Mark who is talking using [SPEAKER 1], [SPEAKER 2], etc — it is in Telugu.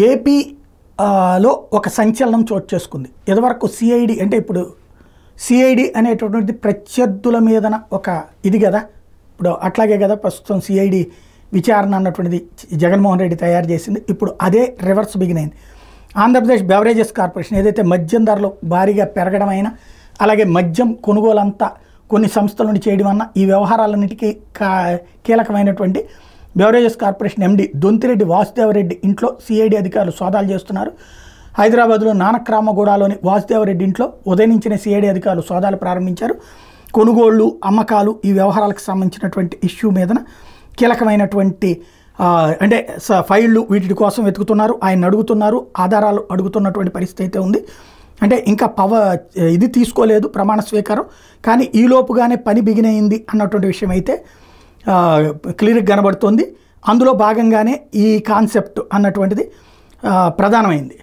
[SPEAKER 1] ఏపీలో ఒక సంచలనం చోటు చేసుకుంది. ఇదివరకు సిఐడి అంటే ఇప్పుడు సిఐడి అనేటటువంటి ప్రత్యర్థుల మీదన ఒక ఇది కదా, ఇప్పుడు అట్లాగే కదా ప్రస్తుతం సిఐడి విచారణ అన్నటువంటిది జగన్మోహన్ రెడ్డి తయారు చేసింది. ఇప్పుడు అదే రివర్స్ బిగిన్ అయింది. ఆంధ్రప్రదేశ్ బెవరేజెస్ కార్పొరేషన్ ఏదైతే మద్యం ధరలు భారీగా పెరగడం అయినా, అలాగే మద్యం కొనుగోలంతా కొన్ని సంస్థల నుండి చేయడం అన్న, ఈ వ్యవహారాలన్నిటికీ కీలకమైనటువంటి beverages corporation MD Dontireddy Vasudeva Reddy ఇంట్లో సిఐడి అధికారులు సోదాలు చేస్తున్నారు. హైదరాబాద్లో నానక్రామగూడలోని వాసుదేవరెడ్డి ఇంట్లో ఉదయం నుంచిన సిఐడి అధికారులు సోదాలు ప్రారంభించారు. కొనుగోళ్లు, అమ్మకాలు, ఈ వ్యవహారాలకు సంబంధించినటువంటి ఇష్యూ మీదన కీలకమైనటువంటి అంటే ఫైళ్ళు వీటి కోసం వెతుకుతున్నారు. ఆయన అడుగుతున్నారు, ఆధారాలు అడుగుతున్నటువంటి పరిస్థితి అయితే ఉంది. అంటే ఇంకా ఇది తీసుకోలేదు ప్రమాణ స్వీకారం, కానీ ఈలోపుగానే పని బిగినయింది అన్నటువంటి విషయం అయితే క్లియర్గా కనబడుతోంది. అందులో భాగంగానే ఈ కాన్సెప్ట్ అన్నటువంటిది ప్రధానమైంది.